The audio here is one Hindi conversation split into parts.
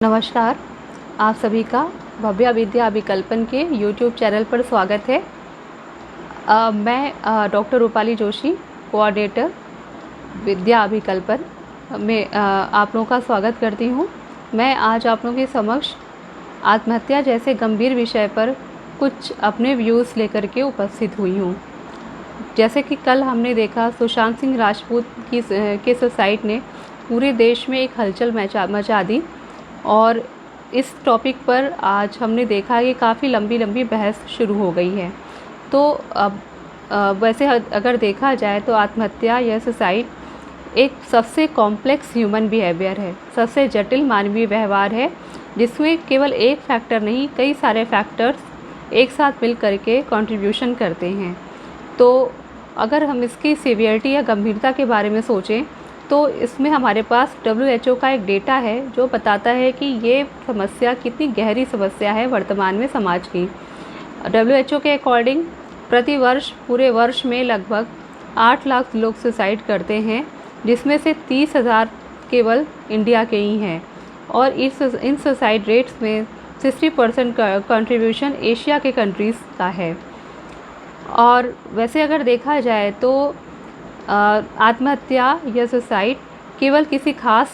नमस्कार। आप सभी का भव्या विद्या अभिकल्पन के YouTube चैनल पर स्वागत है। मैं डॉक्टर रूपाली जोशी, कोऑर्डिनेटर विद्या अभिकल्पन में आप लोगों का स्वागत करती हूँ। मैं आज आप लोगों के समक्ष आत्महत्या जैसे गंभीर विषय पर कुछ अपने व्यूज़ लेकर के उपस्थित हुई हूँ। जैसे कि कल हमने देखा सुशांत सिंह राजपूत के सुसाइड ने पूरे देश में एक हलचल मचा दी और इस टॉपिक पर आज हमने देखा कि काफ़ी लंबी बहस शुरू हो गई है। तो अब वैसे अगर देखा जाए तो आत्महत्या या सुसाइड एक सबसे कॉम्प्लेक्स ह्यूमन बिहेवियर है, सबसे जटिल मानवीय व्यवहार है, जिसमें केवल एक फैक्टर नहीं कई सारे फैक्टर्स एक साथ मिल करके कंट्रीब्यूशन करते हैं। तो अगर हम इसकी सीवियरिटी या गंभीरता के बारे में सोचें तो इसमें हमारे पास WHO का एक डेटा है जो बताता है कि ये समस्या कितनी गहरी समस्या है वर्तमान में समाज की। WHO के अकॉर्डिंग प्रतिवर्ष पूरे वर्ष में लगभग 8 लाख लोग सुसाइड करते हैं, जिसमें से 30,000 केवल इंडिया के ही हैं और इन सुसाइड रेट्स में 60% का कंट्रीब्यूशन एशिया के कंट्रीज़ का है। और वैसे अगर देखा जाए तो आत्महत्या या सुसाइड केवल किसी खास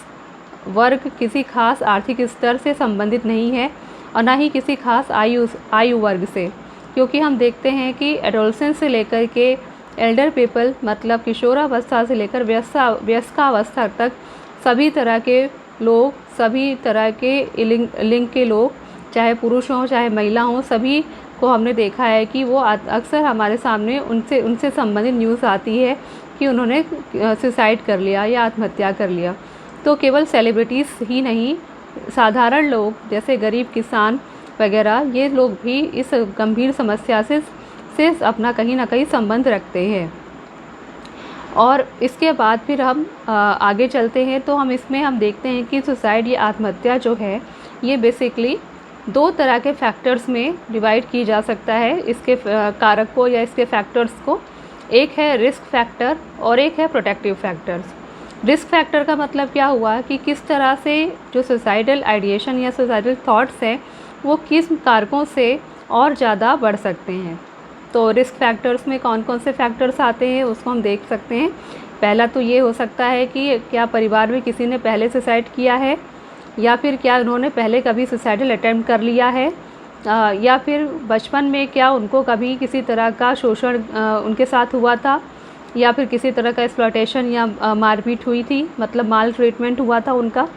वर्ग, किसी खास आर्थिक स्तर से संबंधित नहीं है और ना ही किसी खास आयु वर्ग से, क्योंकि हम देखते हैं कि एडोलसेंस से लेकर के एल्डर पीपल मतलब किशोरावस्था से लेकर वयस्कावस्था तक सभी तरह के लोग, सभी तरह के लिंग के लोग, चाहे पुरुष हों चाहे महिला हों, सभी को हमने देखा है कि वो अक्सर हमारे सामने उनसे संबंधित न्यूज़ आती है कि उन्होंने सुसाइड कर लिया या आत्महत्या कर लिया। तो केवल सेलिब्रिटीज़ ही नहीं, साधारण लोग जैसे गरीब किसान वगैरह ये लोग भी इस गंभीर समस्या से अपना कहीं ना कहीं संबंध रखते हैं। और इसके बाद फिर हम आगे चलते हैं तो हम देखते हैं कि सुसाइड या आत्महत्या जो है ये बेसिकली 2 तरह के फैक्टर्स में डिवाइड की जा सकता है, इसके कारक को या इसके फैक्टर्स को। एक है रिस्क फैक्टर और एक है प्रोटेक्टिव फैक्टर्स। रिस्क फैक्टर का मतलब क्या हुआ कि किस तरह से जो सुसाइडल आइडिएशन या सुसाइडल थॉट्स हैं वो किस कारकों से और ज़्यादा बढ़ सकते हैं। तो रिस्क फैक्टर्स में कौन कौन से फैक्टर्स आते हैं उसको हम देख सकते हैं। पहला तो ये हो सकता है कि क्या परिवार में किसी ने पहले सुसाइड किया है, या फिर क्या उन्होंने पहले कभी सुसाइडल अटेम्प्ट कर लिया है, या फिर बचपन में क्या उनको कभी किसी तरह का शोषण उनके साथ हुआ था, या फिर किसी तरह का एक्सप्लॉयटेशन या मारपीट हुई थी, मतलब माल ट्रीटमेंट हुआ था उनका।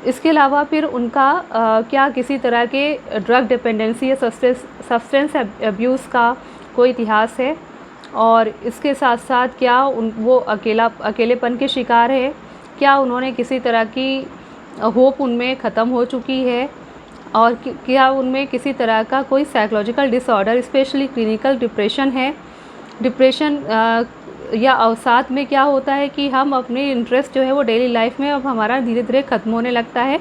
इसके अलावा फिर उनका क्या किसी तरह के ड्रग डिपेंडेंसी या सब्सटेंस अब्यूज़ का कोई इतिहास है, और इसके साथ साथ क्या वो अकेलेपन के शिकार है, क्या उन्होंने किसी तरह की होप उनमें ख़त्म हो चुकी है, और क्या उनमें किसी तरह का कोई psychological disorder specially clinical depression है। डिप्रेशन या अवसाद में क्या होता है कि हम अपने इंटरेस्ट जो है वो डेली लाइफ में अब हमारा धीरे धीरे ख़त्म होने लगता है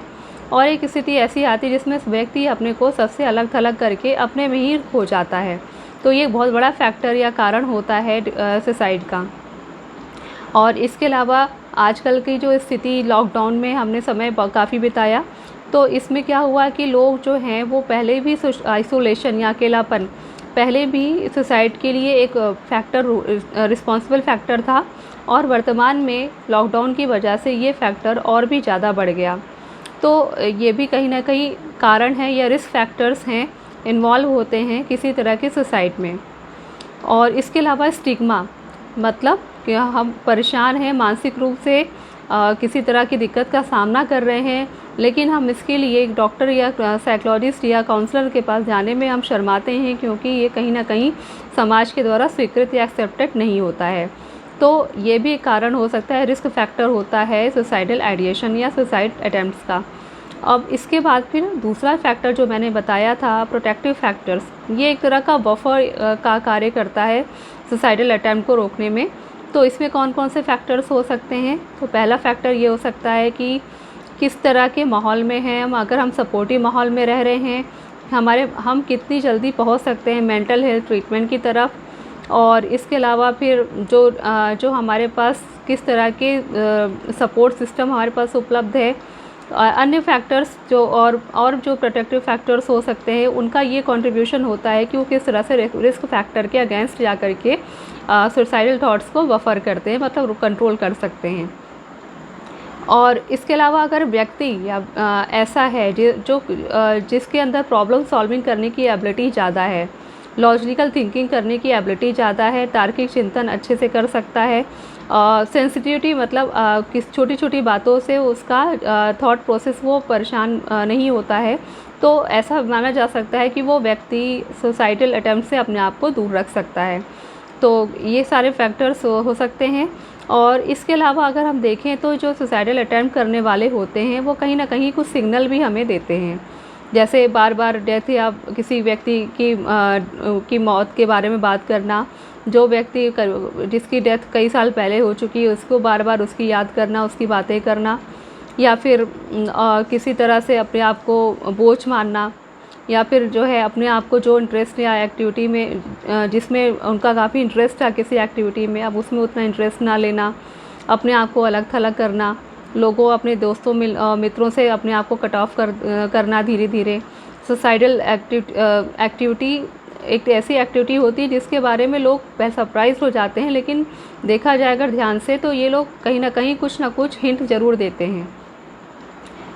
और एक स्थिति ऐसी आती है जिसमें व्यक्ति अपने को सबसे अलग थलग करके अपने में ही खो जाता है। तो ये बहुत बड़ा फैक्टर या कारण होता है सुसाइड का। और इसके अलावा आजकल की जो स्थिति लॉकडाउन में हमने समय काफ़ी बिताया, तो इसमें क्या हुआ कि लोग जो हैं वो पहले भी आइसोलेशन या अकेलापन पहले भी सुसाइड के लिए एक फैक्टर रिस्पॉन्सिबल फैक्टर था, और वर्तमान में लॉकडाउन की वजह से ये फैक्टर और भी ज़्यादा बढ़ गया। तो ये भी कहीं ना कहीं कारण है या रिस्क फैक्टर्स हैं, इन्वॉल्व होते हैं किसी तरह के सुसाइड में। और इसके अलावा स्टिग्मा, मतलब कि हम परेशान हैं मानसिक रूप से, किसी तरह की दिक्कत का सामना कर रहे हैं, लेकिन हम इसके लिए एक डॉक्टर या साइकोलॉजिस्ट या काउंसलर के पास जाने में हम शर्माते हैं, क्योंकि ये कहीं ना कहीं समाज के द्वारा स्वीकृत या एक्सेप्टेड नहीं होता है। तो ये भी एक कारण हो सकता है, रिस्क फैक्टर होता है सुसाइडल आइडिएशन या सुसाइड अटैम्प्ट्स का। अब इसके बाद फिर दूसरा फैक्टर जो मैंने बताया था प्रोटेक्टिव फैक्टर्स, ये एक तरह का बफर का कार्य करता है सुसाइडल अटैम्प्ट को रोकने में। तो इसमें कौन कौन से फैक्टर्स हो सकते हैं? तो पहला फैक्टर ये हो सकता है कि किस तरह के माहौल में हैं हम। अगर हम सपोर्टिव माहौल में रह रहे हैं, हम कितनी जल्दी पहुंच सकते हैं मेंटल हेल्थ ट्रीटमेंट की तरफ। और इसके अलावा फिर जो हमारे पास किस तरह के सपोर्ट सिस्टम हमारे पास उपलब्ध है, अन्य फैक्टर्स जो और जो प्रोटेक्टिव फैक्टर्स हो सकते हैं, उनका ये कंट्रीब्यूशन होता है कि वो किस तरह से रिस्क फैक्टर के अगेंस्ट जा कर के सुसाइडल थॉट्स को बफर करते हैं, मतलब कंट्रोल कर सकते हैं। और इसके अलावा अगर व्यक्ति या ऐसा है जिसके अंदर प्रॉब्लम सॉल्विंग करने की एबिलिटी ज़्यादा है, लॉजिकल थिंकिंग करने की एबिलिटी ज़्यादा है, तार्किक चिंतन अच्छे से कर सकता है, सेंसिटिविटी मतलब किस छोटी छोटी बातों से उसका थॉट प्रोसेस वो परेशान नहीं होता है, तो ऐसा माना जा सकता है कि वो व्यक्ति सुसाइडल अटेम्प्ट से अपने आप को दूर रख सकता है। तो ये सारे फैक्टर्स हो सकते हैं। और इसके अलावा अगर हम देखें तो जो सुसाइडल अटेम्प्ट करने वाले होते हैं वो कहीं ना कहीं कुछ सिग्नल भी हमें देते हैं, जैसे बार बार डेथ या किसी व्यक्ति की मौत के बारे में बात करना, जो व्यक्ति जिसकी डेथ कई साल पहले हो चुकी है उसको बार बार उसकी याद करना, उसकी बातें करना, या फिर किसी तरह से अपने आप को बोझ मानना, या फिर जो है अपने आप को जो इंटरेस्ट या एक्टिविटी में जिसमें उनका काफ़ी इंटरेस्ट था किसी एक्टिविटी में, अब उसमें उतना इंटरेस्ट ना लेना, अपने आप को अलग थलग करना, लोगों अपने दोस्तों मित्रों से अपने आप को कट ऑफ करना धीरे धीरे। सुसाइडल एक्टिविटी एक ऐसी एक्टिविटी होती है जिसके बारे में लोग सरप्राइज हो जाते हैं, लेकिन देखा जाए अगर ध्यान से तो ये लोग कहीं ना कहीं कुछ ना कुछ हिंट ज़रूर देते हैं।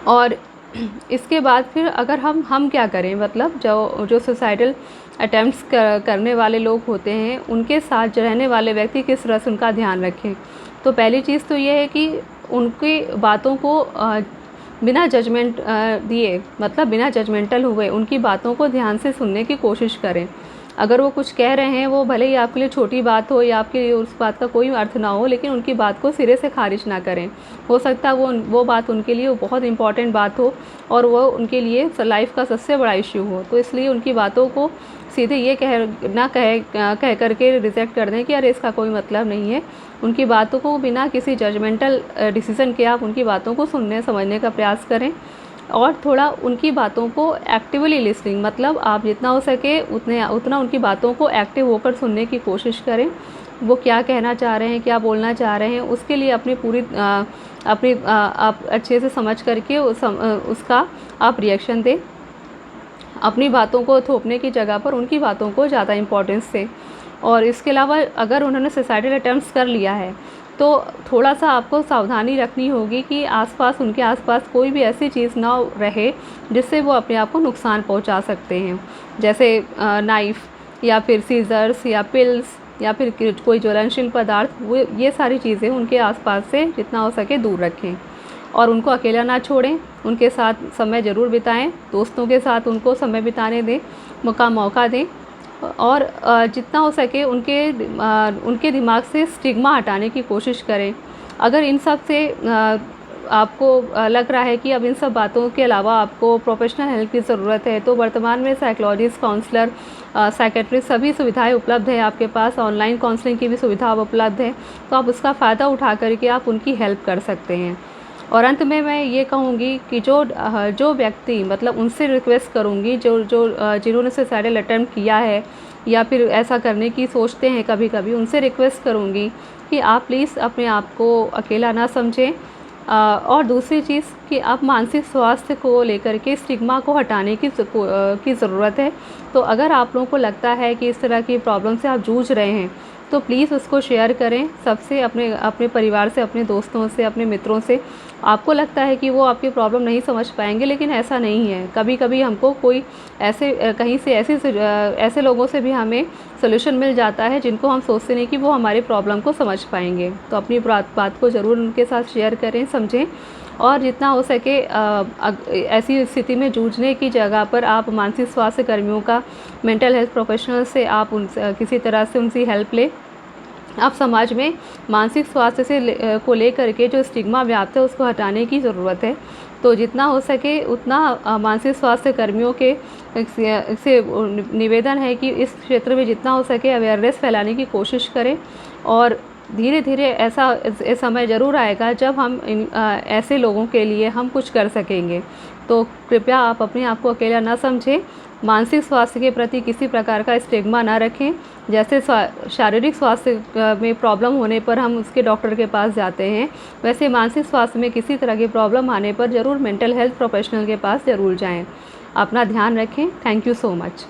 और इसके बाद फिर अगर हम क्या करें, मतलब जो सुसाइडल अटेम्प्ट्स करने वाले लोग होते हैं उनके साथ रहने वाले व्यक्ति किस तरह से उनका ध्यान रखें। तो पहली चीज़ तो ये है कि उनकी बातों को बिना जजमेंट दिए, मतलब बिना जजमेंटल हुए उनकी बातों को ध्यान से सुनने की कोशिश करें। अगर वो कुछ कह रहे हैं, वो भले ही आपके लिए छोटी बात हो या आपके लिए उस बात का कोई अर्थ ना हो, लेकिन उनकी बात को सिरे से खारिज ना करें। हो सकता है वो बात उनके लिए बहुत इंपॉर्टेंट बात हो और वो उनके लिए लाइफ का सबसे बड़ा इश्यू हो, तो इसलिए उनकी बातों को सीधे ये कह करके रिजेक्ट कर दें कि अरे इसका कोई मतलब नहीं है। उनकी बातों को बिना किसी जजमेंटल डिसीज़न के आप उनकी बातों को सुनने समझने का प्रयास करें, और थोड़ा उनकी बातों को एक्टिवली लिसनिंग, मतलब आप जितना हो सके उतना उनकी बातों को एक्टिव होकर सुनने की कोशिश करें। वो क्या कहना चाह रहे हैं, क्या बोलना चाह रहे हैं, उसके लिए आप अच्छे से समझ करके उसका आप रिएक्शन दें। अपनी बातों को थोपने की जगह पर उनकी बातों को ज़्यादा इम्पोर्टेंस दें। और इसके अलावा अगर उन्होंने सुसाइडल अटेम्प्ट्स कर लिया है तो थोड़ा सा आपको सावधानी रखनी होगी कि उनके आसपास कोई भी ऐसी चीज़ ना रहे जिससे वो अपने आप को नुकसान पहुंचा सकते हैं, जैसे नाइफ़ या फिर सीज़र्स या पिल्स या फिर कोई ज्वलनशील पदार्थ, वो ये सारी चीज़ें उनके आसपास से जितना हो सके दूर रखें। और उनको अकेला ना छोड़ें, उनके साथ समय ज़रूर बिताएं, दोस्तों के साथ उनको समय बिताने दें, मौका दें। और जितना हो सके उनके दिमाग से स्टिग्मा हटाने की कोशिश करें। अगर इन सब से आपको लग रहा है कि अब इन सब बातों के अलावा आपको प्रोफेशनल हेल्प की ज़रूरत है, तो वर्तमान में साइकोलॉजिस्ट, काउंसलर, साइकेट्रिस्ट सभी सुविधाएं उपलब्ध है आपके पास। ऑनलाइन काउंसलिंग की भी सुविधा अब उपलब्ध है, तो आप उसका फ़ायदा उठा करके आप उनकी हेल्प कर सकते हैं। और अंत में मैं ये कहूँगी कि जो व्यक्ति, मतलब उनसे रिक्वेस्ट करूँगी जिन्होंने सुसाइडल अटेम्प्ट किया है या फिर ऐसा करने की सोचते हैं कभी कभी, उनसे रिक्वेस्ट करूँगी कि आप प्लीज़ अपने आप को अकेला ना समझें। और दूसरी चीज़ कि आप मानसिक स्वास्थ्य को लेकर के स्टिग्मा को हटाने की ज़रूरत है। तो अगर आप लोगों को लगता है कि इस तरह की प्रॉब्लम से आप जूझ रहे हैं तो प्लीज़ उसको शेयर करें सबसे, अपने परिवार से, अपने दोस्तों से, अपने मित्रों से। आपको लगता है कि वो आपकी प्रॉब्लम नहीं समझ पाएंगे, लेकिन ऐसा नहीं है। कभी कभी हमको कोई कहीं से ऐसे लोगों से भी हमें सोल्यूशन मिल जाता है जिनको हम सोचते नहीं कि वो हमारी प्रॉब्लम को समझ पाएंगे। तो अपनी बात को ज़रूर उनके साथ शेयर करें, समझें। और जितना हो सके ऐसी स्थिति में जूझने की जगह पर आप मानसिक स्वास्थ्य कर्मियों का, मेंटल हेल्थ प्रोफेशनल से आप किसी तरह से उनकी हेल्प लें। आप समाज में मानसिक स्वास्थ्य को लेकर के जो स्टिग्मा व्याप्त है उसको हटाने की ज़रूरत है। तो जितना हो सके उतना मानसिक स्वास्थ्य कर्मियों से निवेदन है कि इस क्षेत्र में जितना हो सके अवेयरनेस फैलाने की कोशिश करें। और धीरे धीरे ऐसा समय ज़रूर आएगा जब हम ऐसे लोगों के लिए हम कुछ कर सकेंगे। तो कृपया आप अपने आप को अकेला ना समझें मानसिक स्वास्थ्य के प्रति किसी प्रकार का स्टिग्मा ना रखें। जैसे शारीरिक स्वास्थ्य में प्रॉब्लम होने पर हम उसके डॉक्टर के पास जाते हैं, वैसे मानसिक स्वास्थ्य में किसी तरह की प्रॉब्लम आने पर ज़रूर मेंटल हेल्थ प्रोफेशनल के पास ज़रूर जाएं। अपना ध्यान रखें। Thank you so much.